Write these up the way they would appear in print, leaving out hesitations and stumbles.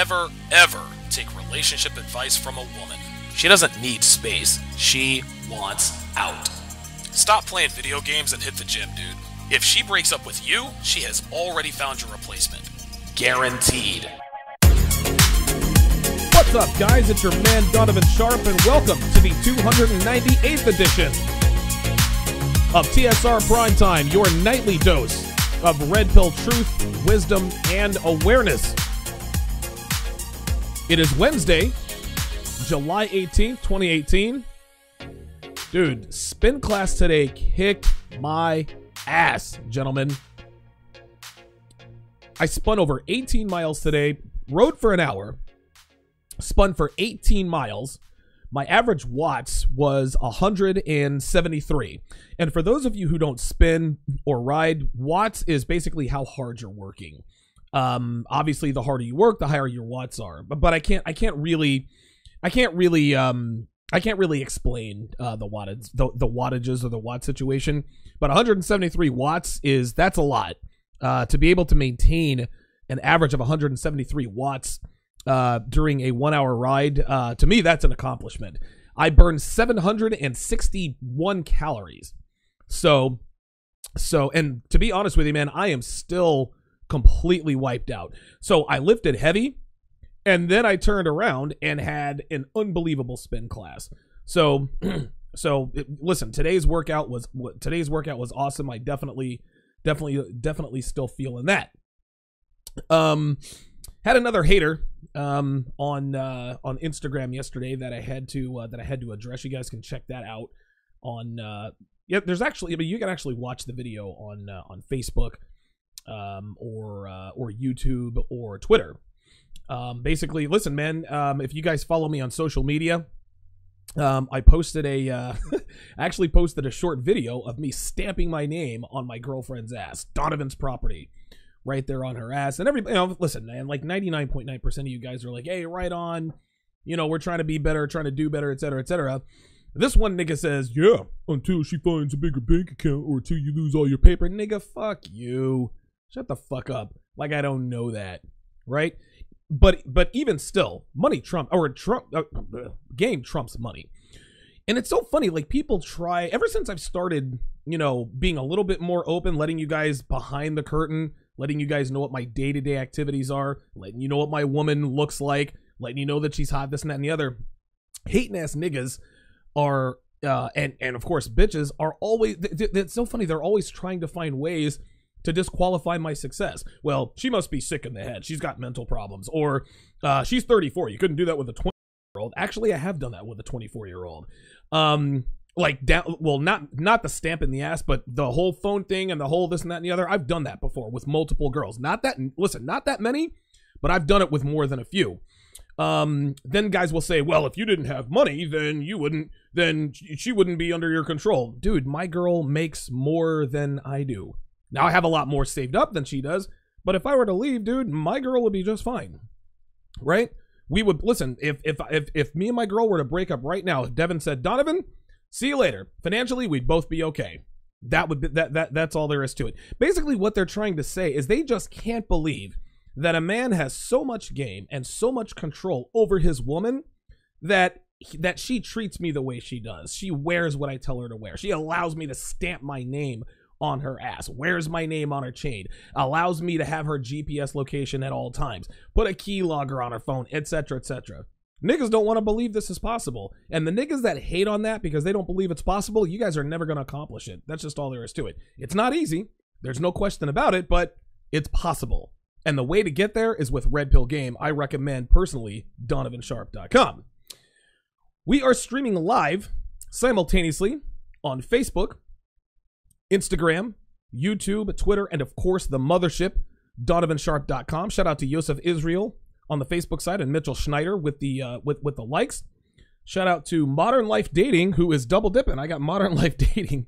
never, ever take relationship advice from a woman. She doesn't need space. She wants out. Stop playing video games and hit the gym, dude. If she breaks up with you, she has already found your replacement. Guaranteed. What's up, guys? It's your man, Donovan Sharpe, and welcome to the 298th edition of TSR Primetime, your nightly dose of red pill truth, wisdom, and awareness. It is Wednesday, July 18th, 2018. Dude, spin class today kicked my ass, gentlemen. I spun over 18 miles today, rode for an hour, spun for 18 miles. My average watts was 173. And for those of you who don't spin or ride, watts is basically how hard you're working. Obviously, the harder you work, the higher your watts are. But I can't really explain the wattages or the watt situation. But 173 watts that's a lot. To be able to maintain an average of 173 watts during a 1 hour ride, to me, that's an accomplishment. I burned 761 calories. So, and to be honest with you, man, I am still completely wiped out. So I lifted heavy, and then I turned around and had an unbelievable spin class. So, listen, today's workout was awesome. I definitely still feeling that. Had another hater on Instagram yesterday that I had to address. You guys can check that out on there's actually, I mean, you can actually watch the video on Facebook or YouTube or Twitter. Basically, listen, man, if you guys follow me on social media, I posted I actually posted a short video of me stamping my name on my girlfriend's ass, Donovan's property, right there on her ass. And everybody, listen, man, like 99.9% of you guys are like, hey, right on, we're trying to be better, trying to do better, etc., etc. This one nigga says, yeah, until she finds a bigger bank account or until you lose all your paper. Nigga, fuck you. Shut the fuck up. Like I don't know that, right? But even still, money game trumps money. And it's so funny, like people try, ever since I've started, being a little bit more open, letting you guys behind the curtain, letting you guys know what my day-to-day activities are, letting you know what my woman looks like, letting you know that she's hot, this and that and the other. Hating ass niggas are, and of course bitches are always, it's so funny, they're always trying to find ways to disqualify my success. Well, she must be sick in the head. She's got mental problems. Or she's 34. You couldn't do that with a 20-year-old. Actually, I have done that with a 24-year-old. Like, not the stamp in the ass, but the whole phone thing and the whole this and that and the other. I've done that before with multiple girls. Not that many, but I've done it with more than a few. Then guys will say, well, if you didn't have money, then she wouldn't be under your control. Dude, my girl makes more than I do. Now, I have a lot more saved up than she does, but if I were to leave, dude, my girl would be just fine, right? We would, listen, if me and my girl were to break up right now, if Devin said, Donovan, see you later, financially, we'd both be okay. That would be, that's all there is to it. Basically, what they're trying to say is they just can't believe that a man has so much game and so much control over his woman that she treats me the way she does. She wears what I tell her to wear. She allows me to stamp my name on her ass, wears my name on her chain, allows me to have her GPS location at all times, put a keylogger on her phone, etc., etc. Niggas don't want to believe this is possible. And the niggas that hate on that because they don't believe it's possible, you guys are never going to accomplish it. That's just all there is to it. It's not easy. There's no question about it, but it's possible. And the way to get there is with Red Pill Game. I recommend personally DonovanSharpe.com. We are streaming live simultaneously on Facebook, Instagram, YouTube, Twitter, and of course the mothership, DonovanSharpe.com. Shout out to Yosef Israel on the Facebook side and Mitchell Schneider with the likes. Shout out to Modern Life Dating, who is double dipping. I got Modern Life Dating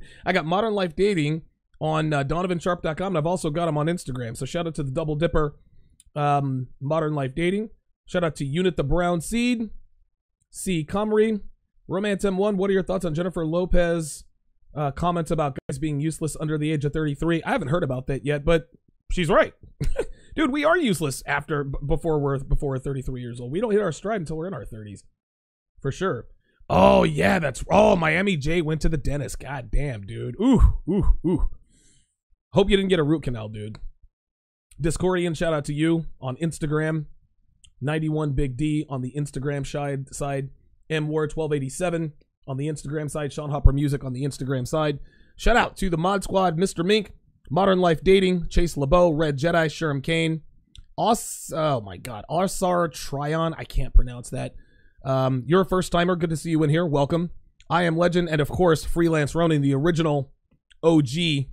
on DonovanSharpe.com, and I've also got him on Instagram. So shout out to the double dipper, Modern Life Dating. Shout out to Unit the Brown Seed, C. Comrie, Romance M1. What are your thoughts on Jennifer Lopez? Comments about guys being useless under the age of 33. I haven't heard about that yet, but she's right. Dude, we are useless before we're 33 years old. We don't hit our stride until we're in our 30s. For sure. Oh, yeah, Miami J went to the dentist. God damn, dude. Ooh. Hope you didn't get a root canal, dude. Discordian, shout out to you on Instagram. 91 Big D on the Instagram side. MWar1287 on the Instagram side. Sean Hopper Music on the Instagram side. Shout out to the Mod Squad, Mr. Mink, Modern Life Dating, Chase LeBeau, Red Jedi, Sherm Kane, oh my God, Arsar Tryon. I can't pronounce that. You're a first timer. Good to see you in here. Welcome. I Am Legend, and of course, Freelance Ronin, the original OG, the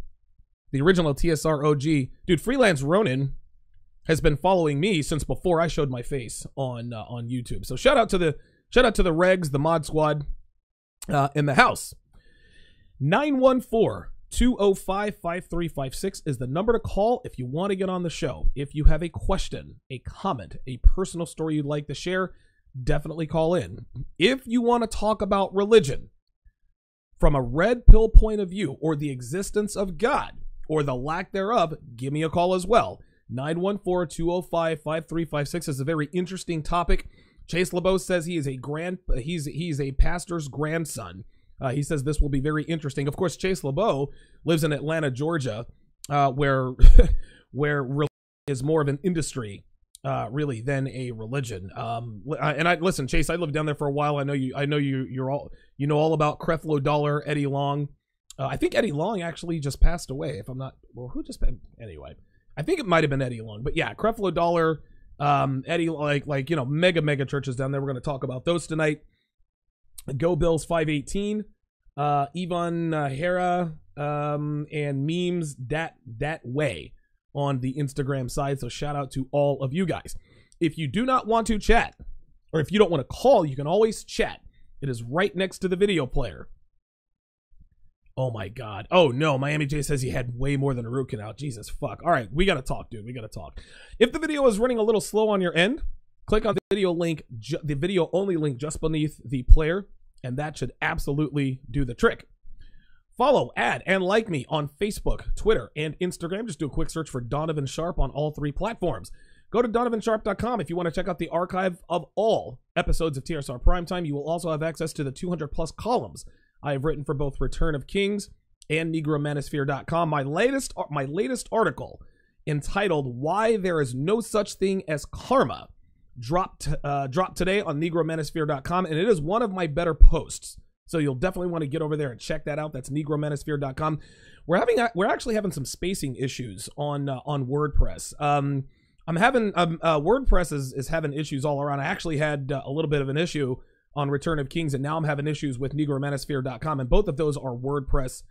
original TSR OG. Dude, Freelance Ronin has been following me since before I showed my face on YouTube. So shout out to the regs, the Mod Squad, in the house. 914-205-5356 is the number to call if you want to get on the show. If you have a question, a comment, a personal story you'd like to share, definitely call in. If you want to talk about religion from a red pill point of view, or the existence of God, or the lack thereof, give me a call as well. 914-205-5356 is a very interesting topic. Chase LeBeau says he's a pastor's grandson. He says this will be very interesting. Of course, Chase LeBeau lives in Atlanta, Georgia, where religion is more of an industry, really, than a religion. And listen, Chase, I lived down there for a while. I know you know all about Creflo Dollar, Eddie Long. I think Eddie Long actually just passed away. If I'm not, well, who just anyway? I think it might have been Eddie Long, but yeah, Creflo Dollar, Eddie, mega churches down there. We're going to talk about those tonight. Go Bills 518, Ivan Hera, and memes that way on the Instagram side. So shout out to all of you guys. If you do not want to chat, or if you don't want to call, you can always chat. It is right next to the video player. Oh my God. Oh no, Miami J says he had way more than a root canal. Jesus fuck. All right, we got to talk, dude. We got to talk. If the video is running a little slow on your end, click on the video link, the video only link just beneath the player, and that should absolutely do the trick. Follow, add, and like me on Facebook, Twitter, and Instagram. Just do a quick search for Donovan Sharpe on all three platforms. Go to donovansharpe.com if you want to check out the archive of all episodes of TSR Primetime. You will also have access to the 200 plus columns I have written for both Return of Kings and NegroManosphere.com. My latest article, entitled "Why There Is No Such Thing as Karma," dropped today on NegroManosphere.com, and it is one of my better posts. So you'll definitely want to get over there and check that out. That's NegroManosphere.com. We're actually having some spacing issues on WordPress. WordPress is having issues all around. I actually had a little bit of an issue on Return of Kings, and now I'm having issues with NegroManosphere.com, and both of those are WordPress.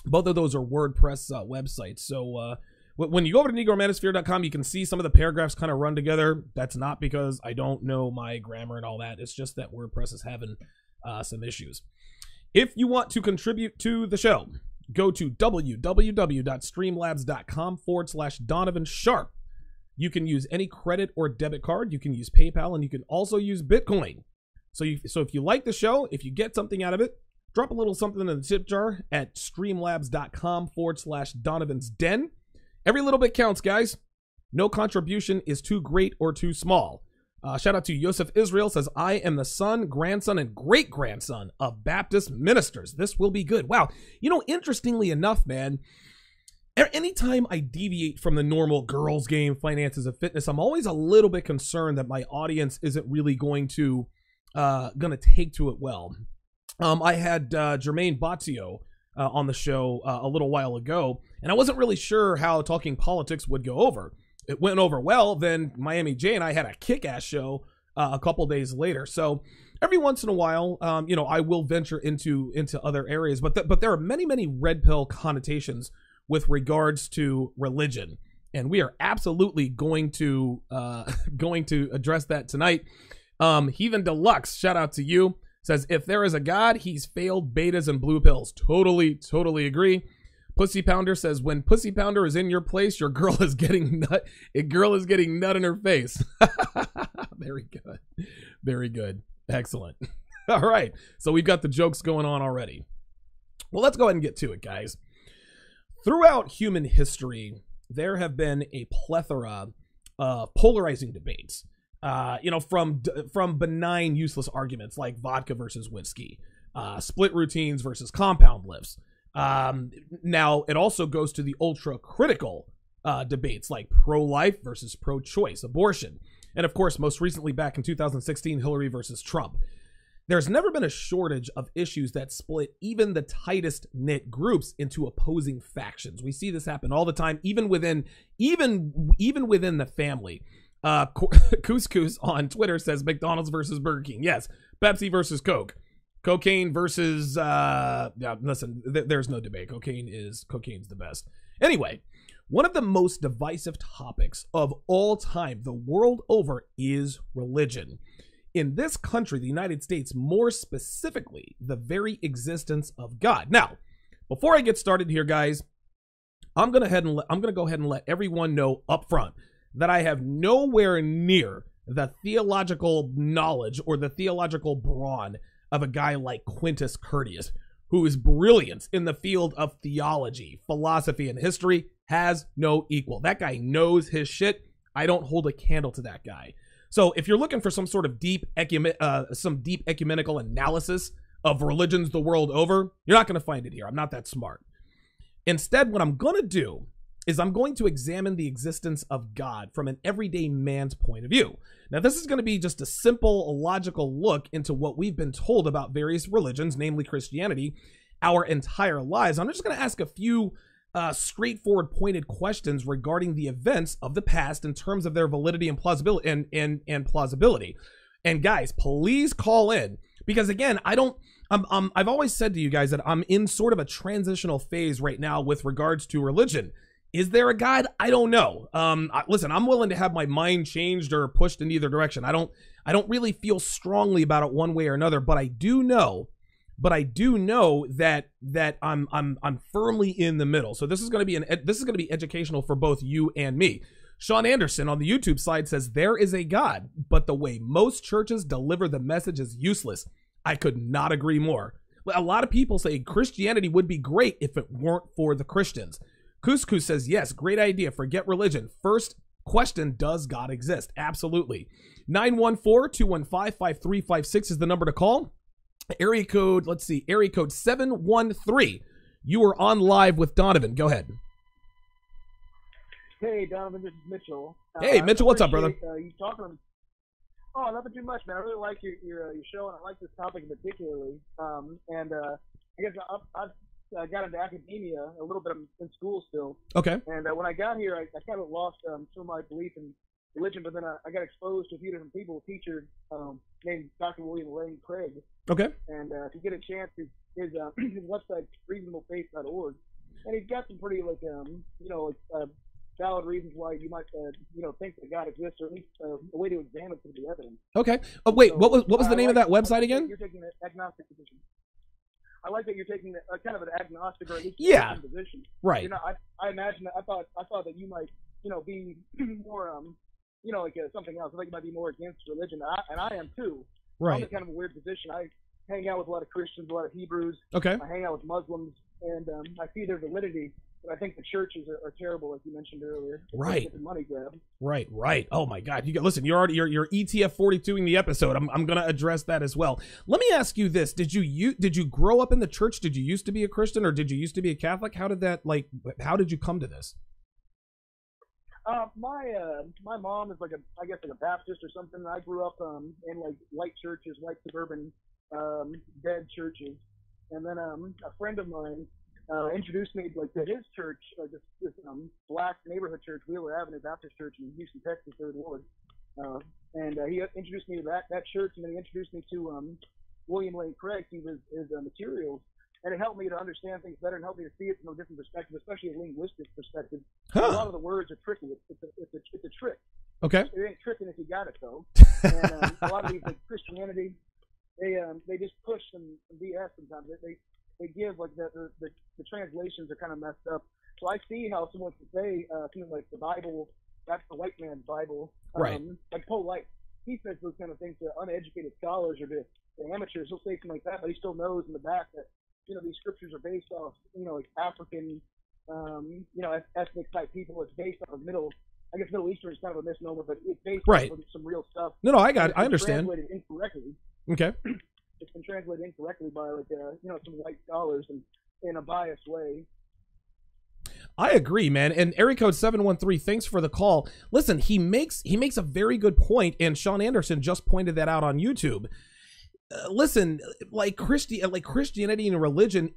Websites. So when you go over to NegroManosphere.com, you can see some of the paragraphs kind of run together. That's not because I don't know my grammar and all that. It's just that WordPress is having some issues. If you want to contribute to the show, go to www.streamlabs.com/Donovan Sharpe. You can use any credit or debit card. You can use PayPal, and you can also use Bitcoin. So if you like the show, if you get something out of it, drop a little something in the tip jar at streamlabs.com/Donovan's Den. Every little bit counts, guys. No contribution is too great or too small. Shout out to Yosef Israel, says, I am the son, grandson, and great-grandson of Baptist ministers. This will be good. Wow. You know, interestingly enough, man, anytime I deviate from the normal girls game, finances, and fitness, I'm always a little bit concerned that my audience isn't really going to take to it well. I had Jermaine Bozzio on the show a little while ago, and I wasn't really sure how talking politics would go over. It went over well. Then Miami J and I had a kick-ass show a couple days later. So every once in a while, I will venture into other areas, but there are many red pill connotations with regards to religion, and we are absolutely going to address that tonight. Heathen Deluxe, shout out to you, says, if there is a God, he's failed betas and blue pills. Totally agree. Pussy Pounder says, when Pussy Pounder is in your place, your girl is getting nut. A girl is getting nut in her face. Very good. Excellent. All right. So we've got the jokes going on already. Well, let's go ahead and get to it, guys. Throughout human history, there have been a plethora of polarizing debates. From benign, useless arguments like vodka versus whiskey, split routines versus compound lifts. Now, it also goes to the ultra critical debates like pro-life versus pro-choice, abortion. And of course, most recently back in 2016, Hillary versus Trump. There's never been a shortage of issues that split even the tightest knit groups into opposing factions. We see this happen all the time, even within the family. Couscous on Twitter says McDonald's versus Burger King. Yes, Pepsi versus Coke. Cocaine versus listen, there's no debate. Cocaine's the best. Anyway, one of the most divisive topics of all time, the world over, is religion. In this country, the United States, more specifically, the very existence of God. Now, before I get started here, guys, I'm gonna go ahead and let everyone know up front that I have nowhere near the theological knowledge or the theological brawn of a guy like Quintus Curtius, whose brilliance in the field of theology, philosophy, and history has no equal. That guy knows his shit. I don't hold a candle to that guy. So if you're looking for some sort of deep ecumenical analysis of religions the world over, you're not going to find it here. I'm not that smart. Instead, what I'm going to do is I'm going to examine the existence of God from an everyday man's point of view. Now, this is going to be just a simple, logical look into what we've been told about various religions, namely Christianity, our entire lives. I'm just going to ask a few straightforward, pointed questions regarding the events of the past in terms of their validity and plausibility. And plausibility. And guys, please call in, because again, I've always said to you guys that I'm in sort of a transitional phase right now with regards to religion. Is there a God? I don't know. Listen, I'm willing to have my mind changed or pushed in either direction. I don't really feel strongly about it one way or another, but I do know that I'm firmly in the middle. So this is going to be educational for both you and me. Sean Anderson on the YouTube side says there is a God, but the way most churches deliver the message is useless. I could not agree more. A lot of people say Christianity would be great if it weren't for the Christians. Couscous says, yes, great idea. Forget religion. First question, does God exist? Absolutely. 914-215-5356 is the number to call. Area code 713. You are on live with Donovan. Go ahead. Hey, Donovan, this is Mitchell. Hey, Mitchell, what's up, brother? You talking? Oh, nothing too much, man. I really like your show, and I like this topic particularly. I guess I've got into academia a little bit. I'm in school still. Okay. And when I got here, I kind of lost some of my belief in religion, but then I got exposed to a few different people. A teacher named Dr. William Lane Craig. Okay. And if you get a chance, his website reasonablefaith.org, and he's got some pretty valid reasons why you might think that God exists, or at least a way to examine some of the evidence. Okay. Oh wait, so, what was the name of that website again? You're taking an agnostic position. I like that you're taking kind of an agnostic or at least a position. Right. I imagine that I thought that you might be more something else. I think you might be more against religion, and I am too. Right. I'm in kind of a weird position. I hang out with a lot of Christians, a lot of Hebrews. Okay. I hang out with Muslims, and I see their validity. But I think the churches are terrible, like you mentioned earlier. Right. It's a money grab. Right. Oh my God. Listen. You're ETF 42ing the episode. I'm gonna address that as well. Let me ask you this: Did you grow up in the church? Did you used to be a Christian, or did you used to be a Catholic? How did you come to this? My mom is like a Baptist or something. I grew up in like white churches, white suburban dead churches, and then a friend of mine introduced me to his church, this black neighborhood church, Wheeler Avenue Baptist Church in Houston, Texas, Third Ward. And he introduced me to that church, and then he introduced me to William Lane Craig, his materials, and it helped me to understand things better and helped me to see it from a different perspective, especially a linguistic perspective. A lot of the words are tricky. It's a trick. Okay. It ain't tricking if you got it though. And a lot of these Christianity, they just push some BS sometimes. They give the translations are kind of messed up. So I see how someone can say something like the Bible, that's the white man's Bible, right? Like pro-life. He says those kind of things to uneducated scholars or to amateurs. He'll say something like that, but he still knows in the back that these scriptures are based off like African ethnic type people. It's based off of Middle Eastern is kind of a misnomer, but it's based Right. on some real stuff. No, I understand. Translated incorrectly. Okay. It's been translated incorrectly by some white scholars and in a biased way. I agree, man. And area code 713, thanks for the call. Listen, he makes a very good point, and Sean Anderson just pointed that out on YouTube. Listen, like Christianity and religion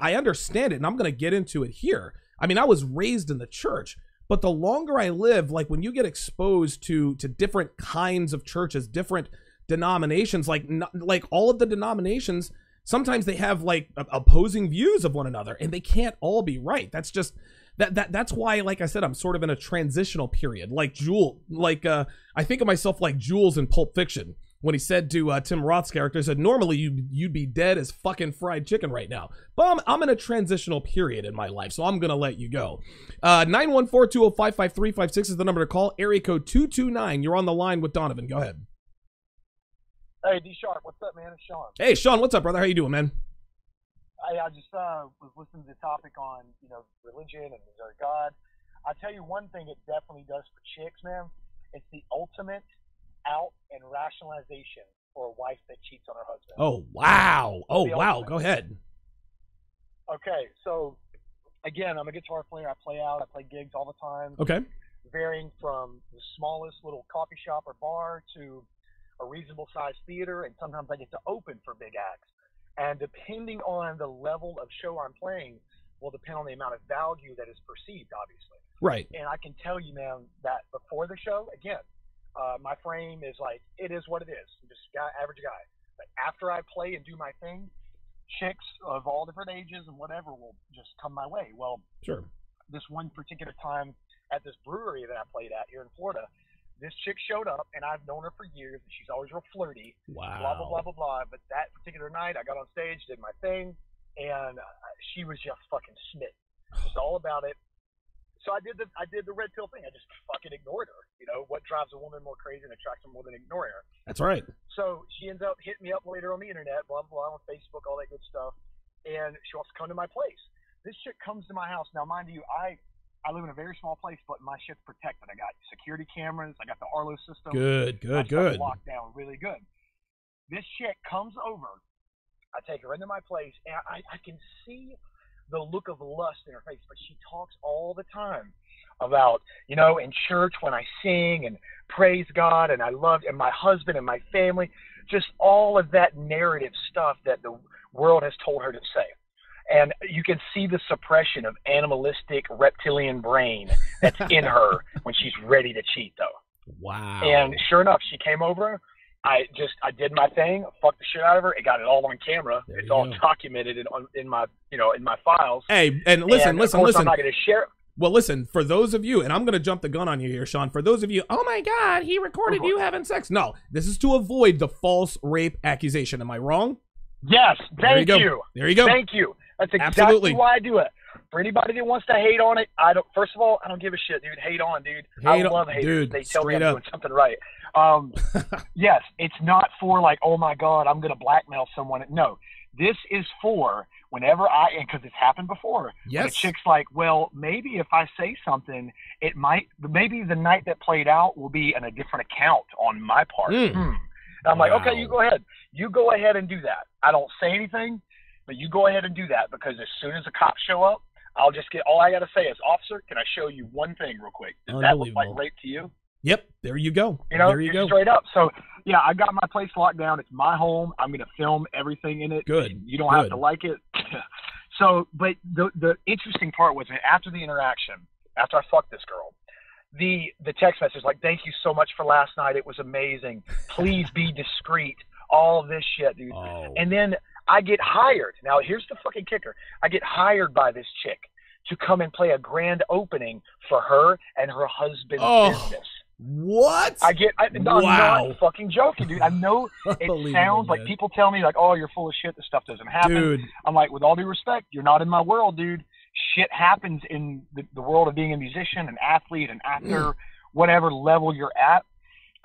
I understand it, and I'm going to get into it here. I mean, I was raised in the church, but the longer I live, like when you get exposed to different kinds of churches, different denominations, like all of the denominations, sometimes they have like opposing views of one another, and they can't all be right. That's just that's why, like I said, I'm sort of in a transitional period. Like I think of myself like Jules in Pulp Fiction when he said to Tim Roth's character, he said, normally you'd be dead as fucking fried chicken right now. But I'm in a transitional period in my life, so I'm going to let you go. 914-205-5356 is the number to call. Area code 229. You're on the line with Donovan. Go ahead. Hey, D Sharpe, what's up, man? It's Sean. Hey, Sean, what's up, brother? How you doing, man? I just was listening to the topic on, religion and is there a God. I'll tell you one thing it definitely does for chicks, man. It's the ultimate out and rationalization for a wife that cheats on her husband. Oh, wow. Go ahead. Okay, so, again, I'm a guitar player. I play out. I play gigs all the time. Okay. Varying from the smallest little coffee shop or bar to a reasonable-sized theater, and sometimes I get to open for big acts. And depending on the level of show I'm playing will depend on the amount of value that is perceived, obviously. Right. And I can tell you, man, that before the show, again, my frame is like, it is what it is. I'm just average guy. But after I play and do my thing, chicks of all different ages and whatever will just come my way. Well, sure. This one particular time at this brewery that I played at here in Florida, this chick showed up, and I've known her for years, and she's always real flirty. Wow. Blah, blah, blah, blah, blah. But that particular night, I got on stage, did my thing, and she was just fucking smitten. Just all about it. So I did the red pill thing. I just fucking ignored her. What drives a woman more crazy and attracts her more than ignoring her? That's right. So she ends up hitting me up later on the internet, blah, blah, blah, on Facebook, all that good stuff. And she wants to come to my place. This chick comes to my house. Now, mind you, I live in a very small place, but my shit's protected. I got security cameras. I got the Arlo system. Good. Locked down really good. This chick comes over. I take her into my place, and I can see the look of lust in her face, but she talks all the time about, in church when I sing and praise God and I love and my husband and my family, just all of that narrative stuff that the world has told her to say. And you can see the suppression of animalistic reptilian brain that's in her when she's ready to cheat, though. Wow. And sure enough, she came over. I did my thing, fucked the shit out of her. It got it all on camera. It's all documented in my files. Hey, and listen. I'm not going to share. Well, listen, for those of you, and I'm going to jump the gun on you here, Sean. For those of you, oh my God, he recorded you having sex. No, this is to avoid the false rape accusation. Am I wrong? Yes. Thank you. There you go. Thank you. That's exactly why I do it. For anybody that wants to hate on it, first of all, I don't give a shit, dude. Hate on, dude. I love haters. They tell me I'm doing something right. Yes, it's not for like, oh my God, I'm going to blackmail someone. No, this is for whenever because it's happened before. Yes. The chick's like, well, maybe if I say something, maybe the night that played out will be in a different account on my part. And I'm like, okay, you go ahead. You go ahead and do that. I don't say anything, but you go ahead and do that, because as soon as the cops show up, all I got to say is, officer, can I show you one thing real quick? Does that look like rape to you? Yep. There you go. There you go. Straight up. So, yeah, I got my place locked down. It's my home. I'm going to film everything in it. Good. You don't have to like it. So, but the interesting part was after the interaction, after I fucked this girl, the text message like, thank you so much for last night. It was amazing. Please be discreet. All this shit, dude. Oh. And then I get hired. Now, here's the fucking kicker. I get hired by this chick to come and play a grand opening for her and her husband's business. What? I'm not fucking joking, dude. I know it sounds like people tell me like, oh, you're full of shit. This stuff doesn't happen. Dude. I'm like, with all due respect, you're not in my world, dude. Shit happens in the world of being a musician, an athlete, an actor, whatever level you're at.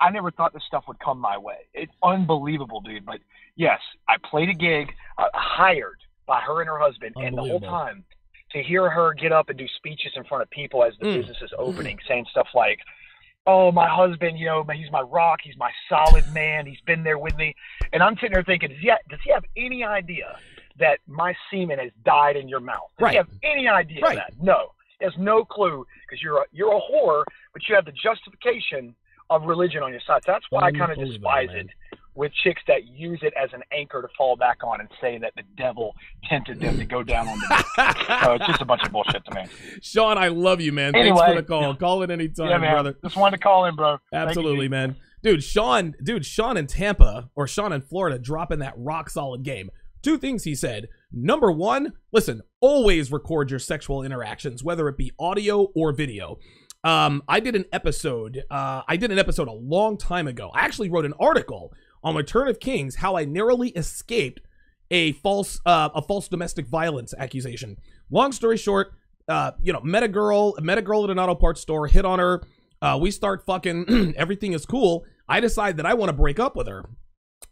I never thought this stuff would come my way. It's unbelievable, dude. But yes, I played a gig hired by her and her husband, and the whole time to hear her get up and do speeches in front of people as the business is opening, saying stuff like, oh, my husband, you know, he's my rock, he's my solid man, he's been there with me. And I'm sitting there thinking, does he have any idea that my semen has died in your mouth? Does he have any idea of that? No. He has no clue, because you're a whore, but you have the justification of religion on your side. So that's why I kind of despise it with chicks that use it as an anchor to fall back on and say that the devil tempted them to go down on the dick. So it's just a bunch of bullshit to me. Sean, I love you, man. Anyway, thanks for the call. Call it anytime, brother. Just wanted to call in, bro. Absolutely, man. Dude, Sean in Tampa, or Sean in Florida, dropping that rock solid game. Two things he said. Number one, listen, always record your sexual interactions, whether it be audio or video. I did an episode a long time ago. I actually wrote an article on Return of Kings, how I narrowly escaped a false domestic violence accusation. Long story short, met a girl at an auto parts store, hit on her. We start fucking, everything is cool. I decide that I want to break up with her.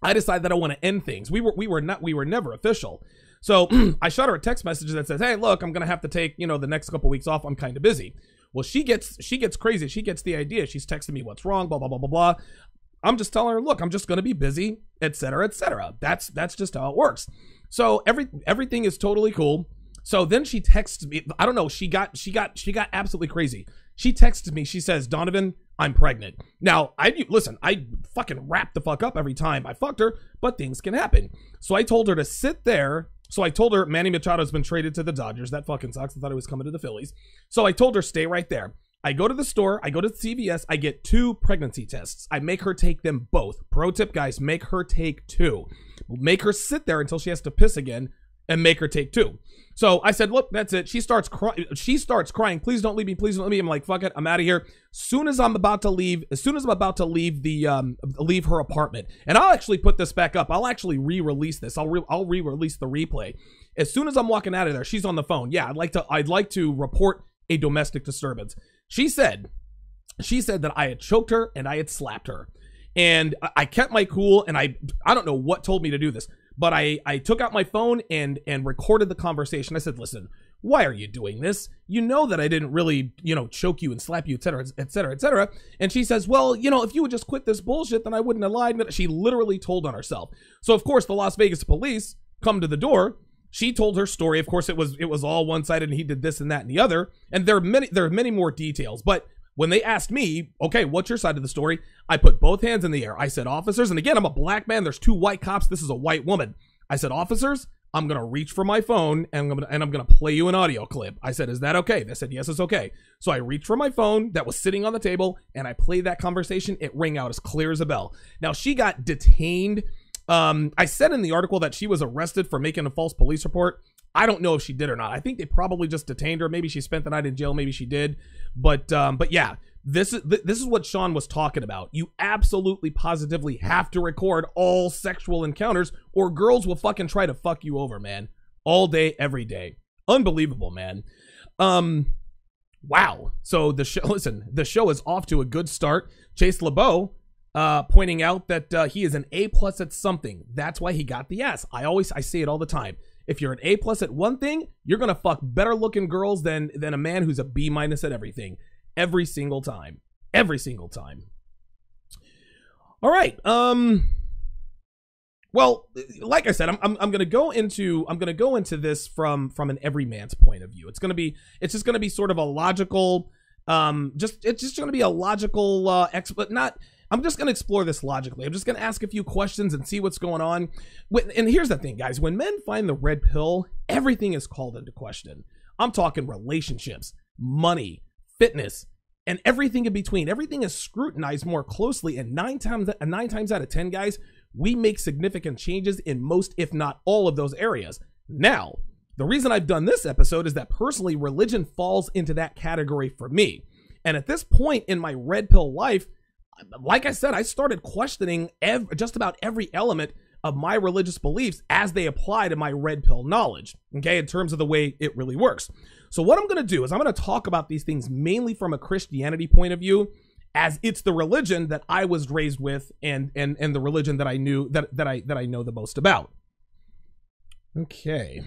I decide that I want to end things. We were never official. So I shot her a text message that says, hey, look, I'm going to have to take, the next couple weeks off. I'm kind of busy. Well, she gets crazy. She gets the idea. She's texting me what's wrong, blah, blah, blah, blah, blah. I'm just telling her, look, I'm just going to be busy, etc., etc. That's just how it works. So everything is totally cool. So then she texts me. I don't know. She got absolutely crazy. She texted me. She says, Donovan, I'm pregnant. Now, I fucking wrap the fuck up every time I fucked her, but things can happen. So I told her to sit there. So I told her Manny Machado's been traded to the Dodgers. That fucking sucks. I thought he was coming to the Phillies. So I told her, stay right there. I go to the store. I go to CVS. I get 2 pregnancy tests. I make her take them both. Pro tip, guys, make her take 2. Make her sit there until she has to piss again and make her take 2. So I said, look, that's it. She starts crying. Please don't leave me. Please don't leave me. I'm like, fuck it. I'm out of here. As soon as I'm about to leave leave her apartment, and I'll actually put this back up. I'll actually re-release this. I'll re-release the replay. As soon as I'm walking out of there, she's on the phone. Yeah, I'd like to report a domestic disturbance. She said that I had choked her and I had slapped her. And I kept my cool, and I don't know what told me to do this, but I took out my phone and recorded the conversation. I said, listen, why are you doing this? You know that I didn't really, choke you and slap you, et cetera, et cetera, et cetera. And she says, well, if you would just quit this bullshit, then I wouldn't have lied. She literally told on herself. So, of course, the Las Vegas police come to the door. She told her story. Of course, it was all one-sided, and he did this and that and the other. And there are many more details. But when they asked me, okay, what's your side of the story? I put both hands in the air. I said, officers, and again, I'm a black man. There's 2 white cops. This is a white woman. I said, officers, I'm going to reach for my phone and I'm going to play you an audio clip. I said, is that okay? They said, yes, it's okay. So I reached for my phone that was sitting on the table and I played that conversation. It rang out as clear as a bell. Now, she got detained. I said in the article that she was arrested for making a false police report. I don't know if she did or not. I think they probably just detained her. Maybe she spent the night in jail. Maybe she did. But yeah, this is what Sean was talking about. You absolutely positively have to record all sexual encounters or girls will fucking try to fuck you over, man. All day, every day. Unbelievable, man. Wow. So the show is off to a good start. Chase LeBeau pointing out that he is an A+ at something. That's why he got the ass. I say it all the time. If you're an A+ at one thing, you're going to fuck better looking girls than a man who's a B- at everything. Every single time. Every single time. All right. Well, like I said, I'm going to go into this from an everyman's point of view. It's just going to be sort of a logical I'm just going to explore this logically. I'm just going to ask a few questions and see what's going on. And here's the thing, guys. When men find the red pill, everything is called into question. I'm talking relationships, money, fitness, and everything in between. Everything is scrutinized more closely, and nine times out of 10, guys, we make significant changes in most, if not all, of those areas. Now, the reason I've done this episode is that personally, religion falls into that category for me. And at this point in my red pill life, like I said, I started questioning just about every element of my religious beliefs as they apply to my red pill knowledge, okay, in terms of the way it really works. So what I'm going to do is I'm going to talk about these things mainly from a Christianity point of view, as it's the religion that I was raised with and the religion that I knew that I know the most about. Okay.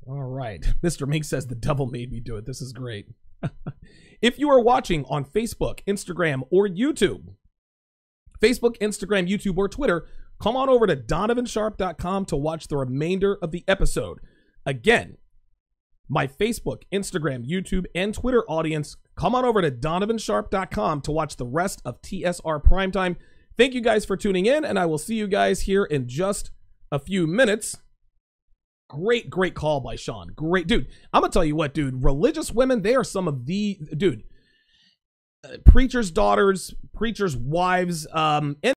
All right. Mr. Mink says the devil made me do it. This is great. If you are watching on Facebook, Instagram, or YouTube, Facebook, Instagram, YouTube, or Twitter, come on over to donovansharpe.com to watch the remainder of the episode. Again, my Facebook, Instagram, YouTube, and Twitter audience, come on over to donovansharpe.com to watch the rest of TSR Primetime. Thank you guys for tuning in, and I will see you guys here in just a few minutes. Great call by Sean. Great, dude. I'm gonna tell you what, dude. Religious women, they are some of the, dude, preachers' daughters, preachers' wives, and